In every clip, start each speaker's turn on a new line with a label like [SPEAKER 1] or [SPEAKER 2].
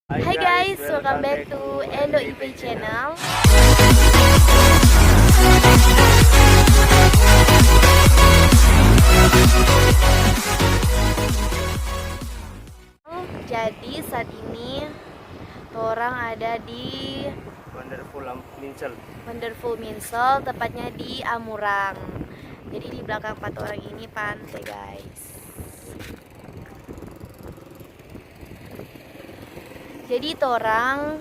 [SPEAKER 1] Hi guys, welcome back to Endo IP channel. Jadi saat ini orang ada di Wonderful Minsel, tepatnya di Amurang. Jadi di belakang 4 orang ini pantai guys. Jadi orang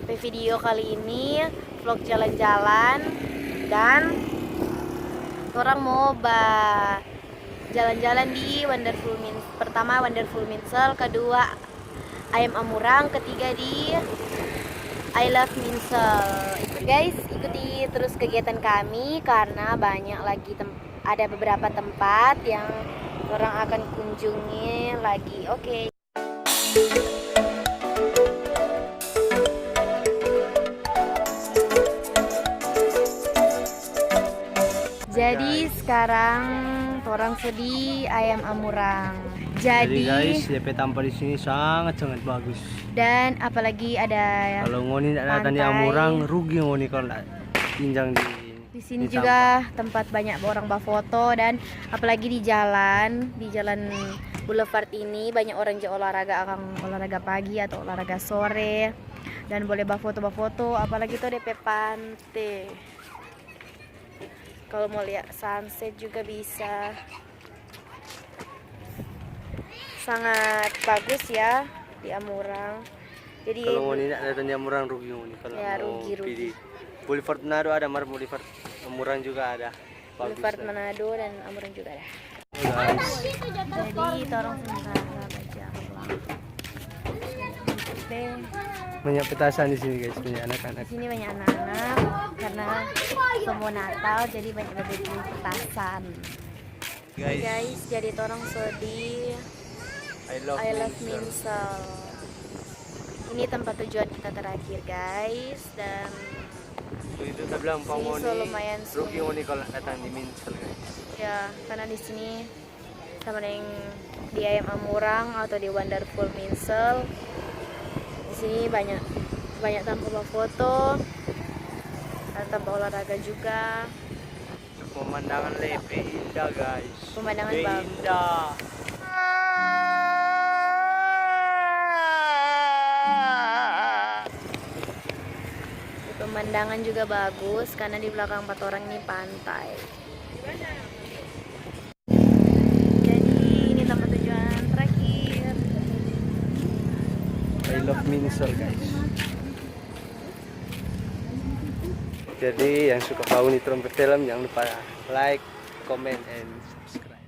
[SPEAKER 1] video kali ini vlog jalan-jalan dan orang mau jalan-jalan di pertama Wonderful Minsel, kedua Ayam Amurang, ketiga di I Love Minsel. Guys, ikuti terus kegiatan kami karena banyak lagi ada beberapa tempat yang orang akan kunjungi lagi. Oke. Jadi sekarang orang sedih Ayam Amurang.
[SPEAKER 2] Jadi guys, DP tampil di sini sangat bagus.
[SPEAKER 1] Dan apalagi ada
[SPEAKER 2] kalau ngoni tidak datang di Amurang, rugi ngoni kalau tidak pinjang
[SPEAKER 1] di sini juga tempat banyak orang berfoto, dan apalagi di jalan Boulevard ini banyak orang yang olahraga pagi atau olahraga sore, dan boleh berfoto, apalagi tuh DP pantai. Kalau mau lihat sunset juga bisa. Sangat bagus ya di Amurang. Jadi
[SPEAKER 2] kalau mau tidak datang di Amurang rugi ngoni kalau
[SPEAKER 1] ya,
[SPEAKER 2] mau
[SPEAKER 1] rugi.
[SPEAKER 2] pilih. Boulevard Manado ada, Boulevard Amurang juga ada.
[SPEAKER 1] Boulevard Manado dan Amurang juga ada.
[SPEAKER 2] Guys.
[SPEAKER 1] Jadi tolong sebentar baca
[SPEAKER 2] Banyak petasan di sini guys, banyak anak-anak.
[SPEAKER 1] Di sini banyak anak-anak karena semua Natal, jadi banyak berbagi petasan. Guys, jadi orang sedih
[SPEAKER 2] I
[SPEAKER 1] love Minsel. Ini tempat tujuan kita terakhir guys, dan
[SPEAKER 2] itu tak bilang
[SPEAKER 1] sini lumayan
[SPEAKER 2] rugi ngoni kalau datang di Minsel guys.
[SPEAKER 1] Ya, karena di sini sama dengan di Ayam Amurang atau di Wonderful Minsel. Di sini banyak tempat foto, ada tempat olahraga juga.
[SPEAKER 2] Pemandangan lebih indah guys.
[SPEAKER 1] Pemandangan bagus.
[SPEAKER 2] Indah.
[SPEAKER 1] Pemandangan juga bagus karena di belakang 4 orang ini pantai. Jadi ini tempat tujuan terakhir.
[SPEAKER 2] I love Minsel guys. Jadi yang suka bau Nitron Film jangan lupa like, comment, and subscribe.